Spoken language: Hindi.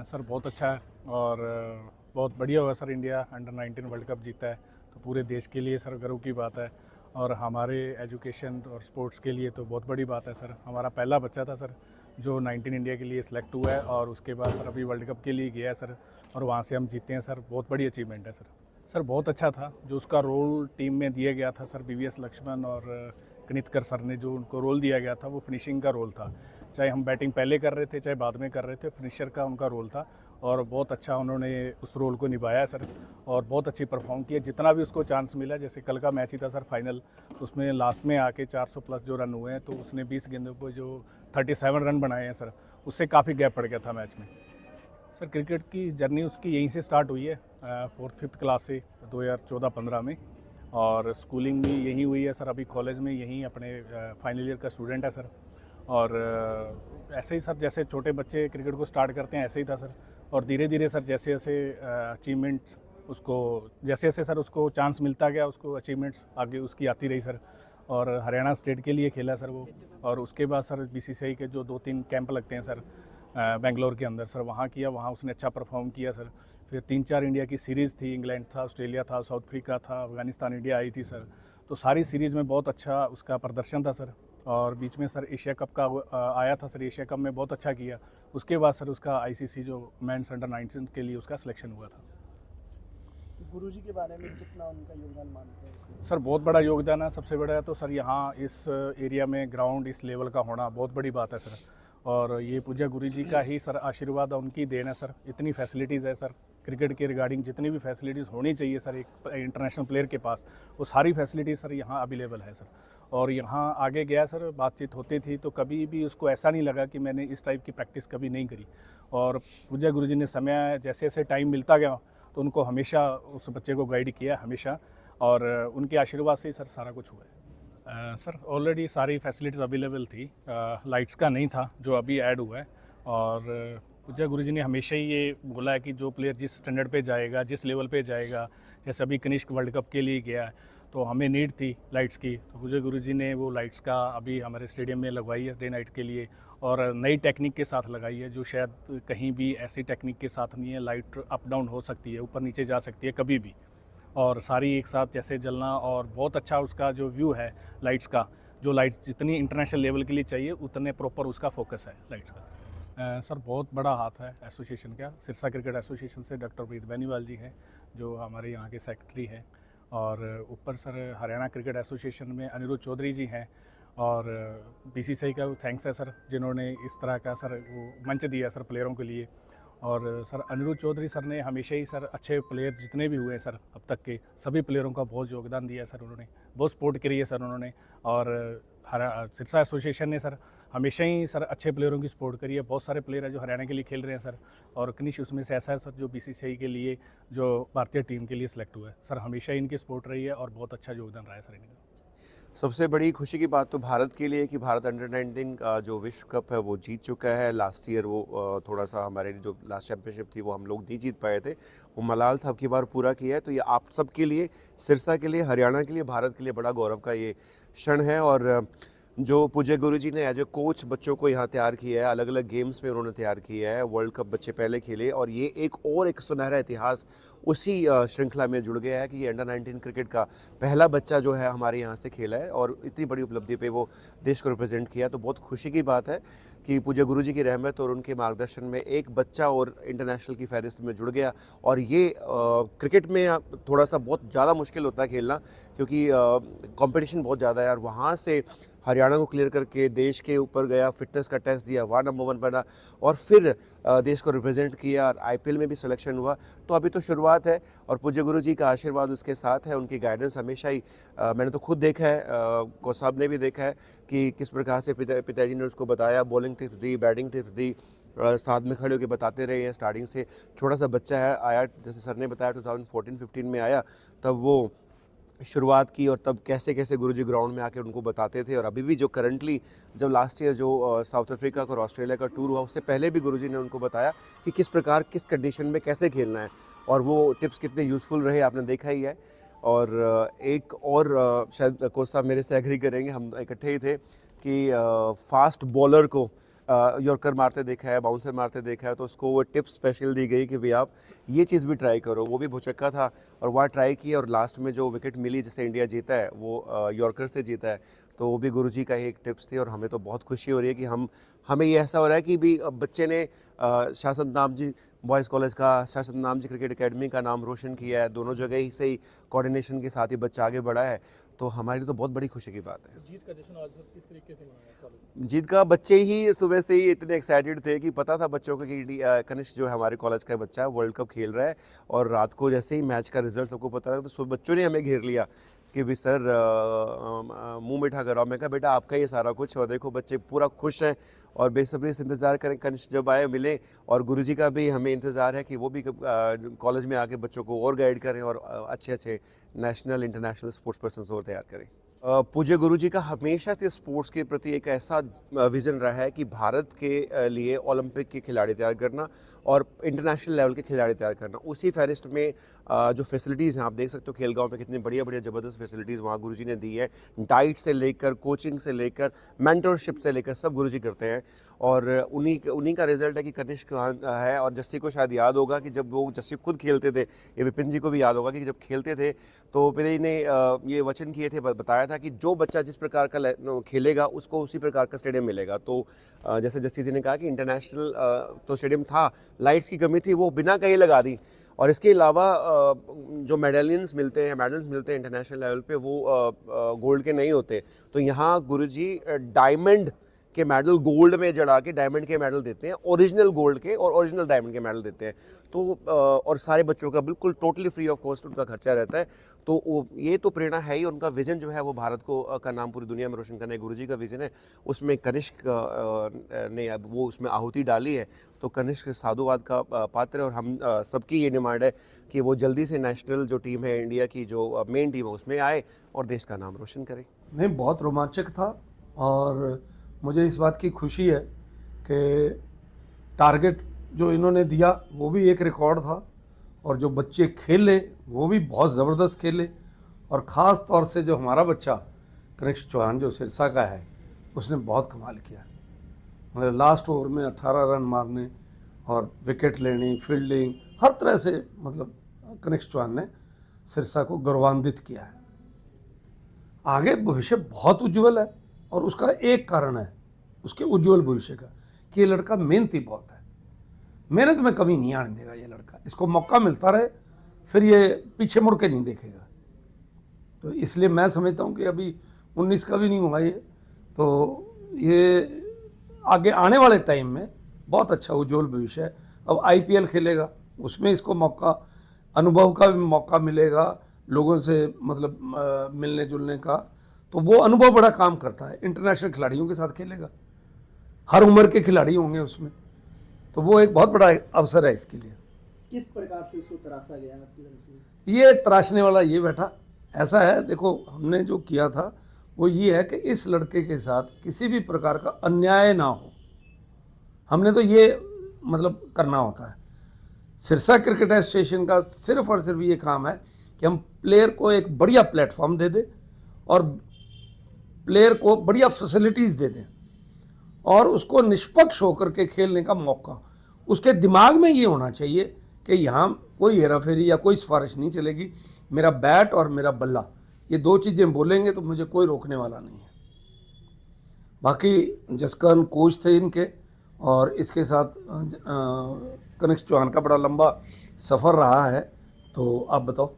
सर बहुत अच्छा है और बहुत बढ़िया हुआ sir. India under-19 world cup जीता है तो पूरे देश के लिए सर गर्व की बात है और हमारे एजुकेशन और स्पोर्ट्स के लिए तो बहुत बड़ी बात है सर। हमारा पहला बच्चा था सर जो 19 इंडिया के लिए सिलेक्ट हुआ है और उसके बाद सर अभी वर्ल्ड कप के लिए गया है सर और वहाँ से हम जीते हैं सर। बहुत बड़ी अचीवमेंट है सर। सर बहुत अच्छा था जो उसका रोल टीम में दिया गया था सर। BVS लक्ष्मण और कनितकर सर ने जो उनको रोल दिया गया था वो फिनिशिंग का रोल था। चाहे हम बैटिंग पहले कर रहे थे चाहे बाद में कर रहे थे, फिनिशर का उनका रोल था और बहुत अच्छा उन्होंने उस रोल को निभाया सर और बहुत अच्छी परफॉर्म किया। जितना भी उसको चांस मिला, जैसे कल का मैच ही था सर फाइनल, उसमें लास्ट में आके 400 प्लस जो रन हुए हैं तो उसने 20 गेंदों पर जो 37 रन बनाए हैं सर, उससे काफ़ी गैप पड़ गया था मैच में। सर क्रिकेट की जर्नी उसकी यहीं से स्टार्ट हुई है 4th-5th क्लास से 2014-15 में और स्कूलिंग भी यहीं हुई है सर। अभी कॉलेज में यहीं अपने फाइनल ईयर का स्टूडेंट है सर और ऐसे ही सर जैसे छोटे बच्चे क्रिकेट को स्टार्ट करते हैं ऐसे ही था सर और धीरे धीरे सर जैसे जैसे अचीवमेंट्स उसको जैसे जैसे सर उसको चांस मिलता गया उसको अचीवमेंट्स आगे उसकी आती रही सर और हरियाणा स्टेट के लिए खेला सर वो। और उसके बाद सर BCCI के जो 2-3 कैंप लगते हैं सर बेंगलोर के अंदर सर, वहाँ किया, वहाँ उसने अच्छा परफॉर्म किया सर। फिर 3-4 इंडिया की सीरीज़ थी, इंग्लैंड था, ऑस्ट्रेलिया था, साउथ अफ्रीका था, अफगानिस्तान, इंडिया आई थी सर। तो सारी सीरीज़ में बहुत अच्छा उसका प्रदर्शन था सर और बीच में सर एशिया कप का आया था सर। एशिया कप में बहुत अच्छा किया। उसके बाद सर उसका ICC जो मेंस अंडर-19 के लिए उसका सिलेक्शन हुआ था। गुरुजी के बारे में कितना उनका योगदान मानते हैं? सर बहुत बड़ा योगदान है। सबसे बड़ा तो सर यहाँ इस एरिया में ग्राउंड इस लेवल का होना बहुत बड़ी बात है सर और ये पूज्य गुरुजी का ही सर आशीर्वाद है, उनकी देन है सर। इतनी फैसिलिटीज़ है सर क्रिकेट के रिगार्डिंग, जितनी भी फैसिलिटीज़ होनी चाहिए सर एक इंटरनेशनल प्लेयर के पास, वो सारी फैसिलिटीज़ सर यहाँ अवेलेबल है सर। और यहाँ आगे गया सर, बातचीत होती थी तो कभी भी उसको ऐसा नहीं लगा कि मैंने इस टाइप की प्रैक्टिस कभी नहीं करी और पूज्य गुरुजी ने समय जैसे जैसे टाइम मिलता गया तो उनको हमेशा उस बच्चे को गाइड किया हमेशा और उनके आशीर्वाद से ही सर सारा कुछ हुआ है। सर ऑलरेडी सारी फैसिलिटीज़ अवेलेबल थी, लाइट्स का नहीं था जो अभी ऐड हुआ है और पूज्य गुरुजी ने हमेशा ही ये बोला है कि जो प्लेयर जिस स्टैंडर्ड पे जाएगा, जिस लेवल पे जाएगा, जैसे अभी कनिष्क वर्ल्ड कप के लिए गया तो हमें नीड थी लाइट्स की, तो पूज्य गुरुजी ने वो लाइट्स का अभी हमारे स्टेडियम में लगवाई है डे नाइट के लिए और नई टेक्निक के साथ लगाई है जो शायद कहीं भी ऐसी टेक्निक के साथ नहीं है। लाइट अप डाउन हो सकती है, ऊपर नीचे जा सकती है कभी भी और सारी एक साथ जैसे जलना और बहुत अच्छा उसका जो व्यू है लाइट्स का, जो लाइट्स जितनी इंटरनेशनल लेवल के लिए चाहिए उतने प्रॉपर उसका फोकस है लाइट्स का। सर बहुत बड़ा हाथ है एसोसिएशन का। सिरसा क्रिकेट एसोसिएशन से डॉक्टर प्रीत बेनीवाल जी हैं जो हमारे यहाँ के सेक्रेटरी हैं और ऊपर सर हरियाणा क्रिकेट एसोसिएशन में अनिरुद्ध चौधरी जी हैं और BCCI का थैंक्स है सर जिन्होंने इस तरह का सर वो मंच दिया सर प्लेयरों के लिए। और सर अनिरुद्ध चौधरी सर ने हमेशा ही सर अच्छे प्लेयर जितने भी हुए हैं सर अब तक के सभी प्लेयरों का बहुत योगदान दिया है सर, उन्होंने बहुत सपोर्ट करी है सर उन्होंने और सिरसा एसोसिएशन ने सर हमेशा ही सर अच्छे प्लेयरों की सपोर्ट करी है। बहुत सारे प्लेयर हैं जो हरियाणा के लिए खेल रहे हैं सर और कनिष्क उसमें से ऐसा है सर जो BCCI के लिए जो भारतीय टीम के लिए सिलेक्ट हुआ है सर। हमेशा इनकी सपोर्ट रही है और बहुत अच्छा योगदान रहा है सर इनका। सबसे बड़ी खुशी की बात तो भारत के लिए कि भारत अंडर-19 का जो विश्व कप है वो जीत चुका है। लास्ट ईयर वो थोड़ा सा हमारे जो लास्ट चैंपियनशिप थी वो हम लोग नहीं जीत पाए थे, वो मलाल था, अब की बार पूरा किया है। तो ये आप सब के लिए, सिरसा के लिए, हरियाणा के लिए, भारत के लिए बड़ा गौरव का ये क्षण है। और जो पूज्य गुरुजी ने एज ए कोच बच्चों को यहाँ तैयार किया है, अलग अलग गेम्स में उन्होंने तैयार किया है, वर्ल्ड कप बच्चे पहले खेले और ये एक सुनहरा इतिहास उसी श्रृंखला में जुड़ गया है कि ये अंडर-19 क्रिकेट का पहला बच्चा जो है हमारे यहाँ से खेला है और इतनी बड़ी उपलब्धि पे वो देश को रिप्रेजेंट किया। तो बहुत खुशी की बात है कि पूज्य गुरुजी की रहमत और उनके मार्गदर्शन में एक बच्चा और इंटरनेशनल की फहरिस्त में जुड़ गया। और ये क्रिकेट में थोड़ा सा बहुत ज़्यादा मुश्किल होता है खेलना क्योंकि कंपटीशन बहुत ज़्यादा है और वहाँ से हरियाणा को क्लियर करके देश के ऊपर गया, फिटनेस का टेस्ट दिया, वहाँ नंबर 1 बना और फिर देश को रिप्रेजेंट किया और IPL में भी सिलेक्शन हुआ। तो अभी तो शुरुआत है और पूज्य गुरुजी का आशीर्वाद उसके साथ है, उनकी गाइडेंस हमेशा ही मैंने तो खुद देखा है, कोच साहब ने भी देखा है कि किस प्रकार से पिताजी ने उसको बताया, बॉलिंग टिप्स दी, बैटिंग टिप्स दी, साथ में खड़े होकर बताते रहे हैं। स्टार्टिंग से छोटा सा बच्चा है, आया जैसे सर ने बताया 2014-15 में आया, तब वो शुरुआत की और तब कैसे कैसे गुरुजी ग्राउंड में आके उनको बताते थे, और अभी भी जो करंटली जब लास्ट ईयर जो साउथ अफ्रीका और ऑस्ट्रेलिया का टूर हुआ उससे पहले भी गुरुजी ने उनको बताया कि किस प्रकार किस कंडीशन में कैसे खेलना है, और वो टिप्स कितने यूज़फुल रहे आपने देखा ही है। और एक और शायद कोच साहब मेरे से एग्री करेंगे, हम इकट्ठे ही थे कि फास्ट बॉलर को यॉर्कर मारते देखा है, बाउंसर मारते देखा है, तो उसको वो टिप स्पेशल दी गई कि भाई आप ये चीज़ भी ट्राई करो। वो भी भुचक्का था और वहाँ ट्राई की और लास्ट में जो विकेट मिली जिससे इंडिया जीता है वो यॉर्कर से जीता है, तो वो भी गुरुजी का ही एक टिप्स थी। और हमें तो बहुत खुशी हो रही है कि हमें ये ऐसा हो रहा है कि भी बच्चे ने शासन नाम जी बॉयज़ कॉलेज का, शासन नाम जी क्रिकेट एकेडमी का नाम रोशन किया है, दोनों जगह ही से ही कोऑर्डिनेशन के साथ ही बच्चा आगे बढ़ा है, तो हमारी तो बहुत बड़ी खुशी की बात है। जीत का जश्न आज किस तरीके से मनाया कॉलेज? जीत का बच्चे ही सुबह से ही इतने एक्साइटेड थे कि पता था बच्चों को कि कनिष्क जो है हमारे कॉलेज का बच्चा है वर्ल्ड कप खेल रहा है, और रात को जैसे ही मैच का रिजल्ट सबको पता था तो सब बच्चों ने हमें घेर लिया कि भी सर मुंह मीठा कराओ। मैं कहा बेटा आपका ये सारा कुछ, और देखो बच्चे पूरा खुश हैं और बेसब्री से इंतज़ार करें कनिष्क जब आए मिले, और गुरुजी का भी हमें इंतज़ार है कि वो भी कॉलेज में आके बच्चों को और गाइड करें और अच्छे अच्छे नेशनल इंटरनेशनल स्पोर्ट्स पर्सन और तैयार करें। पूज्य गुरुजी का हमेशा से स्पोर्ट्स के प्रति एक ऐसा विज़न रहा है कि भारत के लिए ओलंपिक के खिलाड़ी तैयार करना और इंटरनेशनल लेवल के खिलाड़ी तैयार करना। उसी फहरिस्त में जो फैसिलिटीज़ हैं आप देख सकते हो खेलगांव में कितनी बढ़िया बढ़िया ज़बरदस्त फैसिलिटीज़ वहाँ गुरुजी ने दी है। डाइट से लेकर कोचिंग से लेकर मेंटरशिप से लेकर सब गुरुजी करते हैं, और उन्हीं का रिजल्ट है कि कनिष्क है। और जस्सी को शायद याद होगा कि जब वो जस्सी खुद खेलते थे, ये विपिन जी को भी याद होगा कि जब खेलते थे तो पिताजी ने ये वचन किए थे, बताया था कि जो बच्चा जिस प्रकार का खेलेगा उसको उसी प्रकार का स्टेडियम मिलेगा। तो जैसे जस्सी जी ने कहा कि इंटरनेशनल तो स्टेडियम था, लाइट्स की कमी थी, वो बिना कहीं लगा दी, और इसके अलावा जो मेडल्स मिलते हैं इंटरनेशनल लेवल पे वो गोल्ड के नहीं होते। तो यहाँ गुरुजी डायमंड के मेडल गोल्ड में जड़ा के डायमंड के मेडल देते हैं, ओरिजिनल गोल्ड के और ओरिजिनल डायमंड के मेडल देते हैं। तो और सारे बच्चों का बिल्कुल टोटली फ्री ऑफ कॉस्ट उनका खर्चा रहता है। तो ये तो प्रेरणा है ही, उनका विज़न जो है वो भारत को का नाम पूरी दुनिया में रोशन करने गुरुजी का विज़न है। उसमें कनिष्क ने अब वो उसमें आहुति डाली है, तो कनिष्क साधुवाद का पात्र है। और हम सबकी ये डिमांड है कि वो जल्दी से नेशनल जो टीम है इंडिया की, जो मेन टीम है उसमें आए और देश का नाम रोशन करे। नहीं, बहुत रोमांचक था, और मुझे इस बात की खुशी है कि टारगेट जो इन्होंने दिया वो भी एक रिकॉर्ड था, और जो बच्चे खेले वो भी बहुत ज़बरदस्त खेले। और ख़ास तौर से जो हमारा बच्चा कनिष्क चौहान जो सिरसा का है, उसने बहुत कमाल किया। मतलब लास्ट ओवर में 18 रन मारने और विकेट लेनी, फील्डिंग, हर तरह से मतलब कनिष्क चौहान ने सिरसा को गौरवान्वित किया है। आगे भविष्य बहुत उज्जवल है, और उसका एक कारण है उसके उज्जवल भविष्य का कि ये लड़का मेहनती बहुत है। मेहनत में कमी नहीं आने देगा ये लड़का, इसको मौका मिलता रहे, फिर ये पीछे मुड़ के नहीं देखेगा। तो इसलिए मैं समझता हूँ कि अभी 19 का भी नहीं हुआ ये, तो ये आगे आने वाले टाइम में बहुत अच्छा उज्जवल भविष्य है। अब IPL खेलेगा, उसमें इसको मौका, अनुभव का भी मौका मिलेगा, लोगों से मतलब मिलने जुलने का, तो वो अनुभव बड़ा काम करता है। इंटरनेशनल खिलाड़ियों के साथ खेलेगा, हर उम्र के खिलाड़ी होंगे उसमें, तो वो एक बहुत बड़ा अवसर है इसके लिए। किस प्रकार से इसको तराशा गया आपकी तरफ से? ये तराशने वाला ये बैठा ऐसा है, देखो हमने जो किया था वो ये है कि इस लड़के के साथ किसी भी प्रकार का अन्याय ना हो, हमने तो ये मतलब करना होता है। सिरसा क्रिकेट एसोसिएशन का सिर्फ और सिर्फ ये काम है कि हम प्लेयर को एक बढ़िया प्लेटफॉर्म दे दें और प्लेयर को बढ़िया फैसिलिटीज़ दे दें, और उसको निष्पक्ष होकर के खेलने का मौका। उसके दिमाग में ये होना चाहिए कि यहाँ कोई हेराफेरी या कोई सिफारिश नहीं चलेगी, मेरा बैट और मेरा बल्ला, ये दो चीज़ें बोलेंगे तो मुझे कोई रोकने वाला नहीं है। बाकी जसकरण कोच थे इनके, और इसके साथ कनिष्क चौहान का बड़ा लंबा सफ़र रहा है। तो आप बताओ।